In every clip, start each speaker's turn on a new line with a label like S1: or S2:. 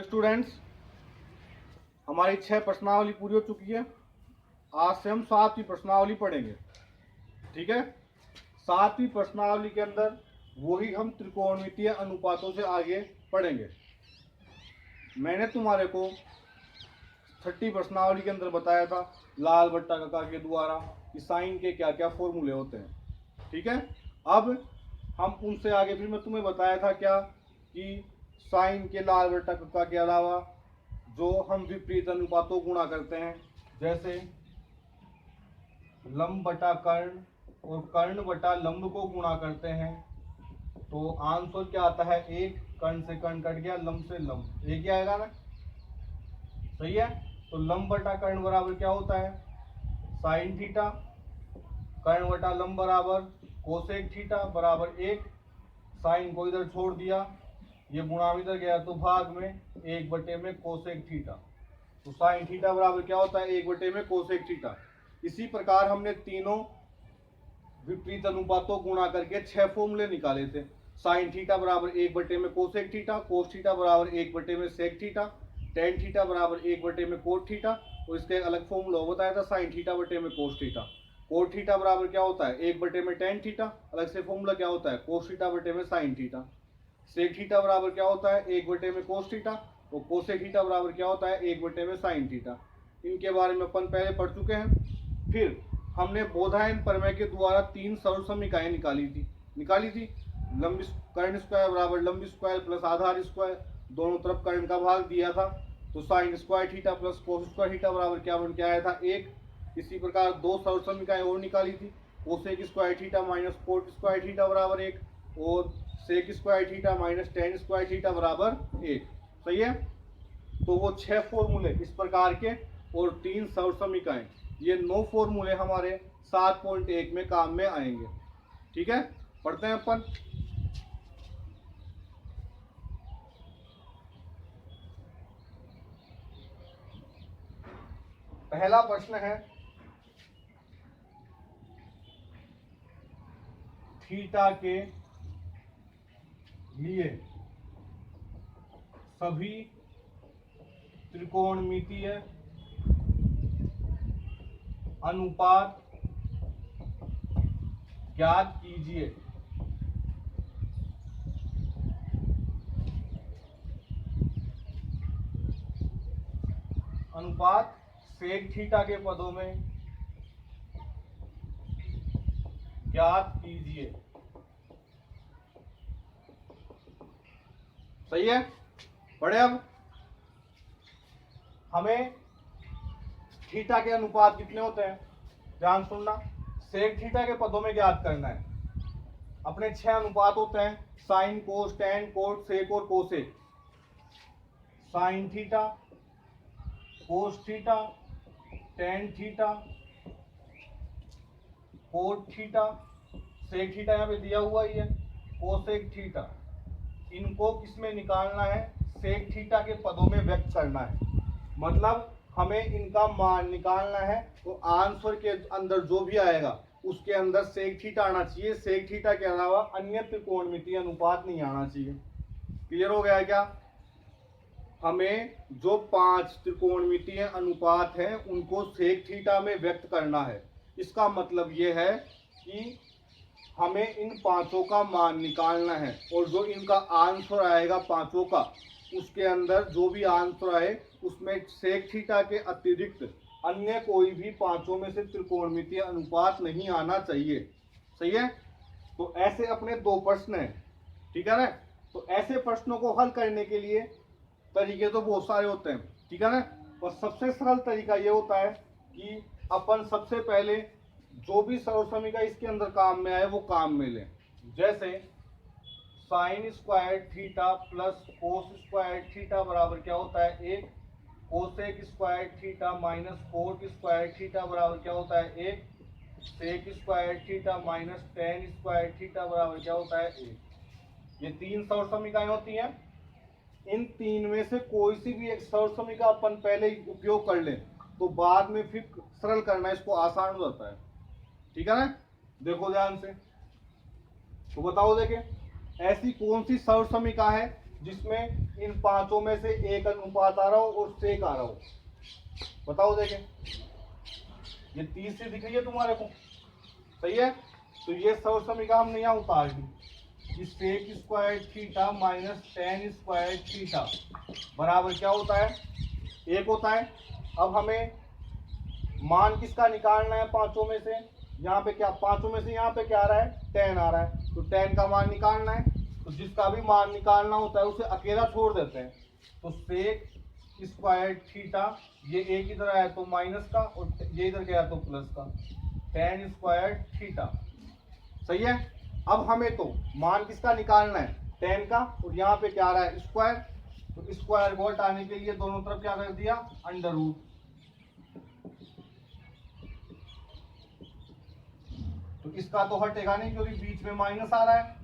S1: Students, हमारी 6 प्रश्नावली पूरी हो चुकी है। आज से हम 7वीं प्रश्नावली पढ़ेंगे। ठीक है, 7वीं प्रश्नावली के अंदर वही हम त्रिकोणमितीय अनुपातों से आगे पढ़ेंगे। मैंने तुम्हारे को 30 प्रश्नावली के अंदर बताया था लाल बट्टा कका के द्वारा कि साइन के क्या क्या फॉर्मूले होते हैं। ठीक है, अब हम उनसे आगे फिर मैं तुम्हें बताया था क्या कि साइन के लाल बट्टा कका के अलावा जो हम विपरीत अनुपातों गुणा करते हैं, जैसे लंब बटा कर्ण और कर्ण बटा लंब को गुणा करते हैं, तो आंसर क्या आता है? एक। कर्ण से कर्ण कट गया, लंब से लंब, एक ही आएगा ना। सही है। तो लंब बटा कर्ण बराबर क्या होता है? Sine theta. कर्ण बटा लंब बराबर कोसेक थीटा बराबर एक। साइन को इधर छोड़ दिया, ये गुणा इधर गया तो भाग में, एक बटे में कोसेक थीटा। तो साइन थीटा बराबर क्या होता है? एक बटे में कोसेक थीटा। इसी प्रकार हमने तीनों विपरीत अनुपातों गुणा करके 6 फॉर्मूले निकाले थे। साइन थीटा बराबर एक बटे में कोसेक थीटा, कोस थीटा बराबर एक बटे में सेक थीटा, टेन थीटा बराबर एक बटे में कोट थीटा, और इसका एक अलग फॉर्मूला बताया था साइन थीटा बटे में कोस थीटा। कोट थीटा बराबर क्या होता है? एक बटे में टेन थीटा, अलग से फॉर्मूला क्या होता है? कोस थीटा बटे में साइन थीटा। सेक थीटा बराबर क्या होता है? एक बटे में कोस थीटा, और कोसेक थीटा बराबर क्या होता है? एक बटे में साइन थीटा। इनके बारे में अपन पहले पढ़ चुके हैं। फिर हमने बोधायन प्रमेय के द्वारा 3 सरल समीकरणें निकाली थी। लंब कर्ण स्क्वायर बराबर लंब स्क्वायर प्लस आधार स्क्वायर, दोनों तरफ कर्ण का भाग दिया था, तो sign square theta plus cos square theta बराबर क्या बन के आया था? एक। इसी प्रकार 2 सरल समीकरणें और निकाली थी। Cosec square theta minus cot square theta बराबर एक, और sec square theta minus tan square theta बराबर एक। सही है। तो वो 6 फॉर्मूले इस प्रकार के और 3 सरल समीकरण, ये 9 फॉर्मूले हमारे 7.1 में काम में आएंगे। ठीक है, पढ़ते हैं अपन। पहला प्रश्न है, थीटा के लिए सभी त्रिकोणमितीय अनुपात ज्ञात कीजिए। अनुपात सेक थीटा के पदों में ज्ञात कीजिए। सही है। पढ़े। अब हमें थीटा के अनुपात कितने होते हैं, ध्यान सुनना। सेक थीटा के पदों में ज्ञात करना है। अपने 6 अनुपात होते हैं, sine cos tan cot sec और cosec. Sine theta, cos theta, tan theta, cot theta, sec theta यहाँ पे दिया हुआ ही है, कोसेक थीटा। इनको किसमें निकालना है? सेक थीटा के पदों में व्यक्त करना है। मतलब हमें इनका मान निकालना है, तो आंसर के अंदर जो भी आएगा उसके अंदर सेक थीटा आना चाहिए। सेक थीटा के अलावा अन्य त्रिकोणमितीय अनुपात नहीं आना चाहिए। क्लियर हो गया क्या? हमें जो 5 त्रिकोणमितीय अनुपात हैं उनको सेक थीटा में व्यक्त करना है। इसका मतलब यह है कि हमें इन 5 का मान निकालना है, और जो इनका आंसर आएगा 5 का, उसके अंदर जो भी आंसर आए उसमें सेक थीटा के अतिरिक्त अन्य कोई भी 5 में से त्रिकोणमितीय अनुपात नहीं आना चाहिए। सही है। तो ऐसे अपने 2 प्रश्न हैं। ठीक है ना। तो ऐसे प्रश्नों को हल करने के लिए तरीके तो बहुत सारे होते हैं। ठीक है ना। और सबसे सरल तरीका ये होता है कि अपन सबसे पहले जो भी सरल समीकरण इसके अंदर काम में आए वो काम में लें। जैसे sine square theta plus cos square theta बराबर क्या होता है? एक। Cosec square theta minus cot square theta बराबर क्या होता है? एक। Sec square theta minus tan square theta बराबर क्या होता है? एक। ये 3 सरल समीकरण होती हैं। इन 3 में से कोई सी भी एक सरल समीकरण अपन पहले ही उपयोग कर लें, तो बाद में फिर सरल करना इसको आसान हो जाता है। ठीक है ना। देखो ध्यान से, तो बताओ। देखें, ऐसी कौन सी सरल समीकरण है जिसमें इन पांचों में से एक अनुपात आ रहा हो और सेक आ रहा हो। बताओ देखें, ये 30 से दिख रही है तुम्हारे को, सही है। तो ये सर्वसमीका हमने यहाँ उतार दी, sec square theta minus tan square theta बराबर क्या होता है, एक होता है। अब हमें मान किसका निकालना है पांचों में से, यहाँ पे क्या पांचों में से यहाँ पे क्या आ रहा है, टेन आ रहा है, तो टेन का मान निकालना है। तो जिसका भी मान निकालना होता है उसे अकेला छोड़ देते हैं। तो सेक स्क्वायर थीटा, ये एक इधर आया तो माइनस का और ये इधर गया तो प्लस का, टेन स्क्वायर थीटा, सही है। अब हमें तो मान किसका निकालना है, टेन का, और यहाँ पे क्या आ रहा है स्क्वायर, तो स्क्वायर को हटाने के लिए दोनों तरफ क्या कर दिया, अंडर रूट। तो इसका तो हटेगा नहीं क्योंकि बीच में माइनस आ रहा है,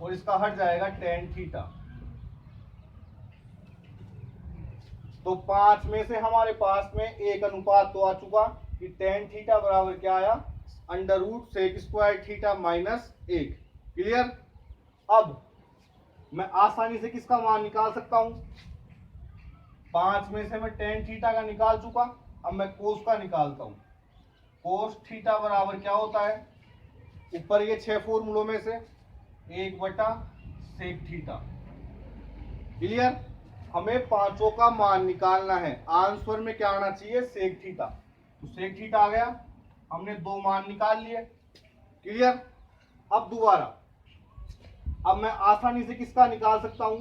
S1: और इसका हट जाएगा टेन थीटा। तो 5 में से हमारे पास में एक अनुपात तो आ चुका कि टेन थीटा बराबर क्या आया, under root sec square theta minus एक। क्लियर। अब मैं आसानी से किसका मान निकाल सकता हूं, 5 में से मैं टेन थीटा का निकाल चुका, अब मैं कोस का निकालता हूं। कोस थीटा बराबर क्या होता है, ऊपर ये 6 फॉर्मूलों में से 1/सेक थीटा। क्लियर। हमें पांचों का मान निकालना है, आंसर में क्या आना चाहिए, सेक थीटा। तो सेक थीटा आ गया, हमने दो मान निकाल लिए। क्लियर। अब दोबारा, अब मैं आसानी से किसका निकाल सकता हूं,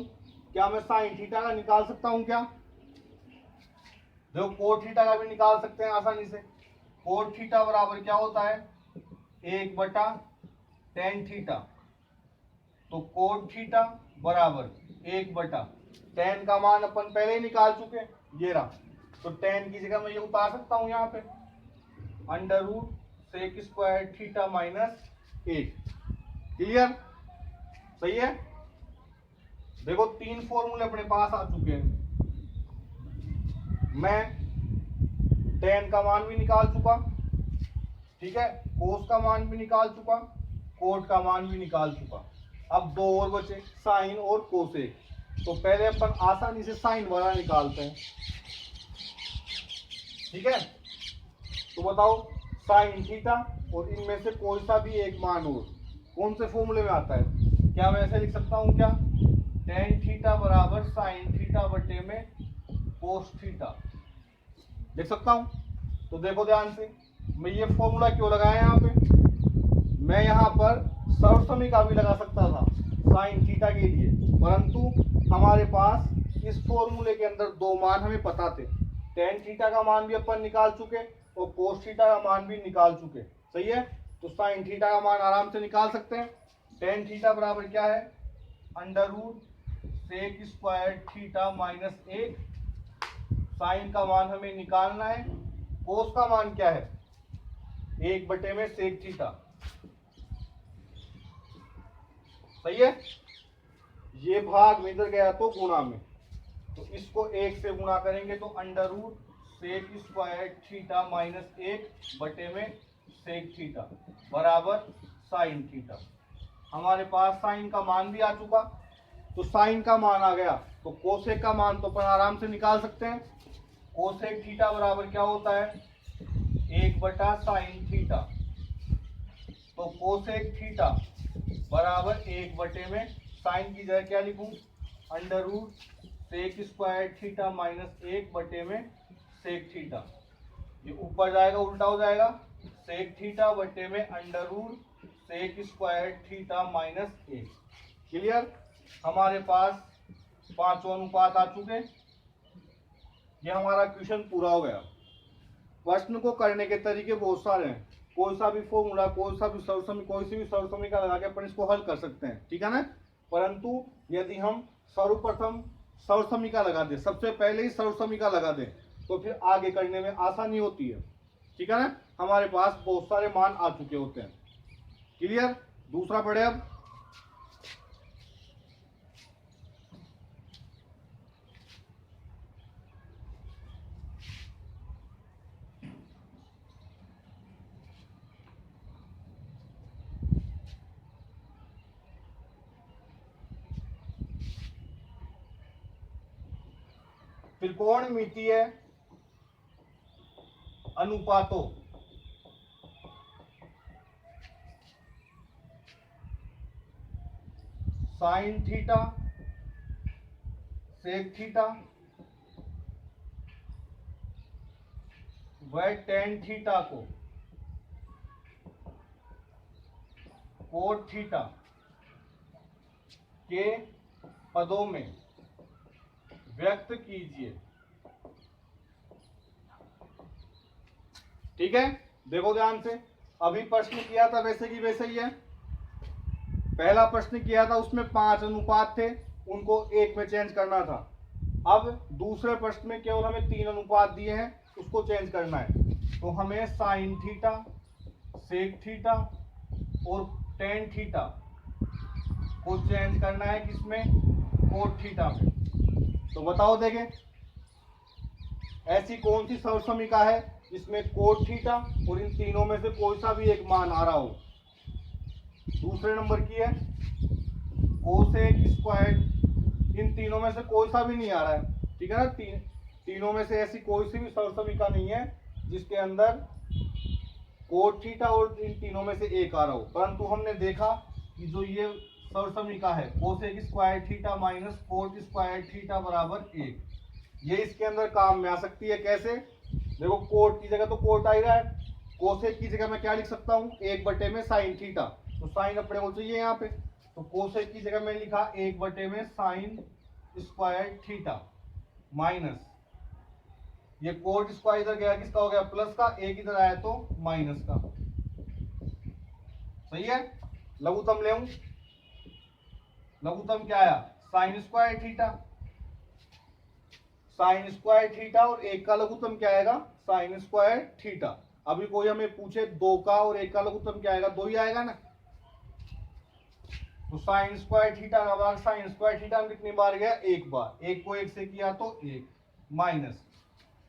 S1: क्या मैं साइन थीटा का निकाल सकता हूं क्या, देखो कोट थीटा का भी निकाल सकते हैं आसानी से। कोट थीटा बराबर क्या होता है, 1/tan थीटा। तो कोट थीटा बराबर 1/tan का मान अपन पहले ही निकाल चुके, ये रहा। तो tan की जगह मैं ये उतार सकता हूं यहाँ पे, under root sec square theta minus 1। Clear, सही है। देखो 3 फॉर्मूले अपने पास आ चुके हैं। मैं tan का मान भी निकाल चुका, ठीक है, कोस का मान भी निकाल चुका, कोट का मान भी निकाल चुका। अब दो और बचे, साइन और कोसेक। तो पहले अपन आसानी से साइन वाला निकालते हैं, ठीक है। तो बताओ साइन थीटा और इनमें से कोई सा भी एक मान और कौन से फॉर्मूले में आता है, क्या मैं ऐसे लिख सकता हूं क्या, tan थीटा बराबर साइन थीटा बटे में कोस थीटा, लिख सकता हूं। तो देखो ध्यान से, मैं ये फॉर्मूला क्यों लगाया यहाँ पे, मैं यहाँ पर सर्वसमीका भी लगा सकता था साइन थीटा के लिए, परंतु हमारे पास इस फॉर्मूले के अंदर दो मान हमें पता थे, tan थीटा का मान भी अपन निकाल चुके और कोस थीटा का मान भी निकाल चुके, सही है। तो साइन थीटा का मान आराम से निकाल सकते हैं। tan थीटा बराबर क्या है, under root sec square theta minus 1। Sine का मान हमें निकालना है, कोस का मान क्या है, 1/सेक थीटा, सही है। ये भाग में इधर गया तो गुणा में, तो इसको 1 से गुणा करेंगे तो under root sec square theta minus 1/सेक थीटा बराबर साइन थीटा। हमारे पास साइन का मान भी आ चुका, तो साइन का मान आ गया, तो कोसेक का मान तो अपन आराम से निकाल सकते हैं। कोसेक थीटा बराबर क्या होता है, 1/साइन थीटा। तो कोसेक थीटा बराबर 1 में साइन की जगह क्या लिखूं, under root sec square theta minus 1/सेक थीटा। ये ऊपर जाएगा उल्टा हो जाएगा, सेक थीटा बटे में under root sec square theta minus 1। Clear. हमारे पास पांचों अनुपात आ चुके, ये हमारा क्वेश्चन पूरा हो गया। प्रश्न को करने के तरीके बहुत सारे हैं, कोई सा भी फॉर्मूला, कोई सा भी कोई सी भी सर्वसमीका लगा के अपन इसको हल कर सकते हैं, ठीक है ना। परंतु यदि हम सर्वप्रथम सर्वसमीका लगा दें, सबसे पहले ही सर्वसमीका लगा दें, तो फिर आगे करने में आसानी होती है, ठीक है ना। हमारे पास बहुत सारे मान आ चुके होते हैं। क्लियर। दूसरा पढ़े अब, त्रिकोणमितीय अनुपातों साइन थीटा सेक थीटा व टेन थीटा को कोट थीटा के पदों में व्यक्त कीजिए। ठीक है, देखो ध्यान से। अभी प्रश्न किया था वैसे की वैसे ही है। पहला प्रश्न किया था उसमें 5 अनुपात थे, उनको 1 में चेंज करना था। अब दूसरे प्रश्न में केवल हमें 3 अनुपात दिए हैं, उसको चेंज करना है। तो हमें साइन थीटा सेक थीटा और टेन थीटा को चेंज करना है किसमें? कोट थीटा में। तो बताओ देखें, ऐसी कौन सी सर्वसमीका है जिसमें कोट थीटा और इन तीनों में से कोई सा भी एक मान आ रहा हो? दूसरे नंबर की है कोसेक स्क्वायर, इन तीनों में से कोई सा भी नहीं आ रहा है। ठीक है ना, तीनों में से ऐसी कोई सी भी सर्वसमीका नहीं है जिसके अंदर कोट थीटा और इन तीनों में से एक आ रहा हो। परंतु हमने देखा कि जो ये सर्वसमीका है cosec square theta minus cot square theta बराबर 1, ये इसके अंदर काम में आ सकती है। कैसे? देखो, कोट की जगह तो कोट आ ही रहा है, कोसेक की जगह मैं क्या लिख सकता हूँ? 1 बटे में साइन थीटा, तो साइन अपने को चाहिए यहाँ पे, तो कोसेक की जगह मैं लिखा 1 बटे में साइन स्क्वायर थीटा माइनस ये कोट स्क्वायर इधर गया, किसका हो गया? प्लस का, एक इधर आया तो माइनस का। सही है। लघुत्तम ले आऊं, लघुत्तम क्या आया? Sign square theta, sign square theta और 1 का लघुत्तम क्या आएगा? Sign square theta. अभी कोई हमें पूछे 2 का और 1 का लघुत्तम क्या आएगा? 2 ही आएगा ना। तो साइन स्क्वायर थीटा का भाग साइन स्क्वायर थीटा में कितनी बार गया? 1 बार। 1 को 1 से किया तो 1 माइनस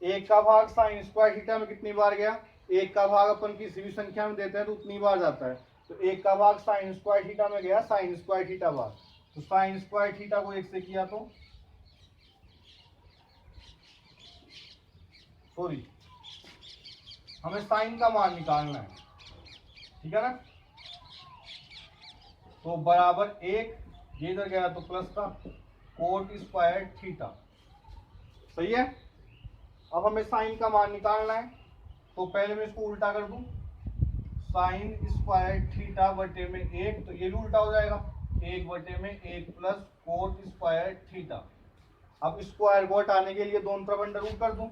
S1: 1 का भाग साइन स्क्वायर थीटा में कितनी बार गया? 1 का भाग अपन किसी भी संख्या में देते हैं तो उतनी बार जाता है, तो 1 का भाग साइन स्क्वायर थीटा में गया साइन स्क्वायर थीटा बार। तो साइन स्क्वायर थीटा को 1 से किया तो सॉरी हमें साइन का मान निकालना है। ठीक है ना, तो बराबर 1, ये इधर गया तो प्लस का कोट स्क्वायर थीटा। सही है। अब हमें साइन का मान निकालना है, तो पहले मैं इसको उल्टा कर दूं, साइन स्क्वायर थीटा बटे में 1, तो ये भी उल्टा हो जाएगा, 1 बटे में 1 प्लस कोट स्क्वायर थीटा। अब स्क्वायर को हटाने के लिए दोनों तरफ अंडर रूट कर दूं,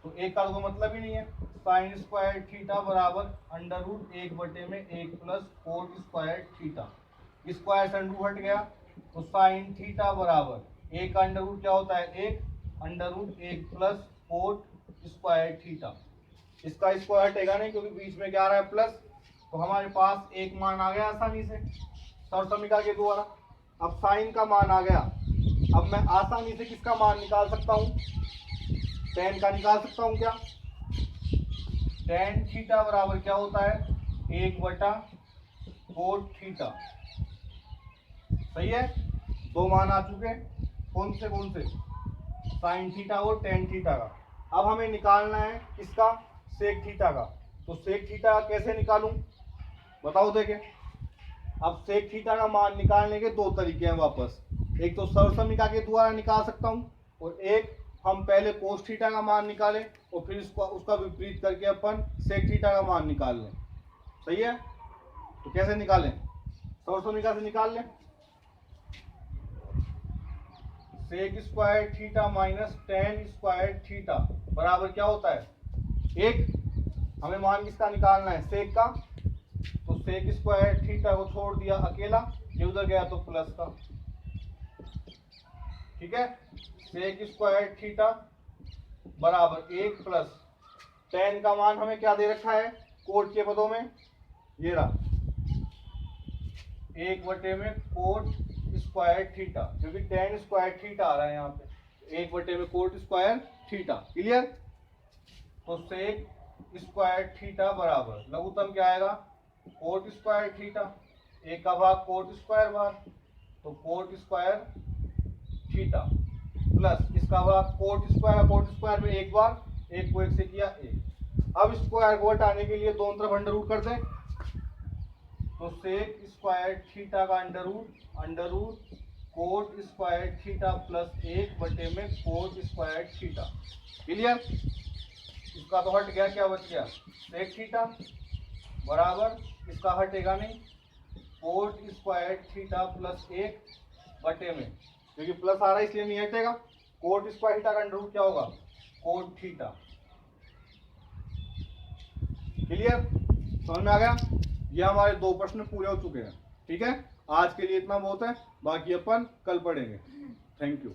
S1: तो 1 का कोई मतलब ही नहीं है। साइन स्क्वायर थीटा बराबर अंडर रूट 1 बटे में 1 plus cot square theta. Square से अंडर रूट हट गया, तो साइन थीटा बराबर 1 का अंडर रूट क्या होता है? 1 under root 1 plus cot square theta. इसका स्क्वायर हटेगा नहीं क्योंकि बीच में क्या आ रहा है? प्लस। तो हमारे पास एक मान आ गया आसानी से सर्वसमीका के द्वारा। अब साइन का मान आ गया, अब मैं आसानी से किसका मान निकाल सकता हूँ? टेन का निकाल सकता हूँ क्या? टेन थीटा बराबर क्या होता है? 1 बटा कोट थीटा। सही है। 2 मान आ चुके, कौन से? साइन थीटा और टेन थीटा का। अब हमें निकालना है किसका? सेक थीटा का। तो सेक थीटा कैसे निकालूं? बताओ देखें। अब सेक थीटा का मान निकालने के 2 तरीके हैं वापस, एक तो सर्वसमीका के द्वारा निकाल सकता हूं और एक हम पहले कोस थीटा का मान निकालें और फिर उसका विपरीत करके अपन सेक थीटा का मान निकाल लें। सही है। तो कैसे निकालें? सर्वसमीका से निकाल लें। Sec square theta minus tan square theta बराबर क्या होता है? 1। हमें मान किसका निकालना है? सेक का। तो सेक स्क्वायर थीटा को छोड़ दिया अकेला, ये उधर गया तो प्लस का। ठीक है। सेक स्क्वायर थीटा बराबर 1 प्लस टेन का मान हमें क्या दे रखा है कोट के पदों में? ये रहा 1 बटे में कोट स्क्वायर थीटा, क्योंकि टेन स्क्वायर थीटा आ रहा है यहाँ पे, 1 बटे में कोट स्क्वायर थीटा। क्लियर। तो सेक स्क्वायर थीटा बराबर लघुत्तम क्या आएगा? कोट स्क्वायर थीटा, 1 का भाग कोट स्क्वायर बार, तो कोट स्क्वायर थीटा प्लस इसका हुआ कोट स्क्वायर में एक बार, एक को एक से किया एक। अब स्क्वायर को हटाने के लिए दोनों तरफ अंडर रूट कर दें, तो सेक स्क्वायर थीटा का under root cot square theta plus एक बटे में कोट स्क्वायर थीटा। क्लियर? इसका तो हट गया, क्या बच गया सेक थीटा बराबर, इसका हटेगा नहीं, कोट स्क्वायर थीटा प्लस एक बटे में, क्योंकि प्लस आ रहा है इसलिए नहीं हटेगा। कोट स्क्वायर थीटा का अंडर रूट क्या होगा कोट थीटा। क्लियर? समझ में आ गया? ये हमारे 2 प्रश्न पूरे हो चुके हैं। ठीक है, आज के लिए इतना बहुत है, बाकी अपन कल पढ़ेंगे। Thank you.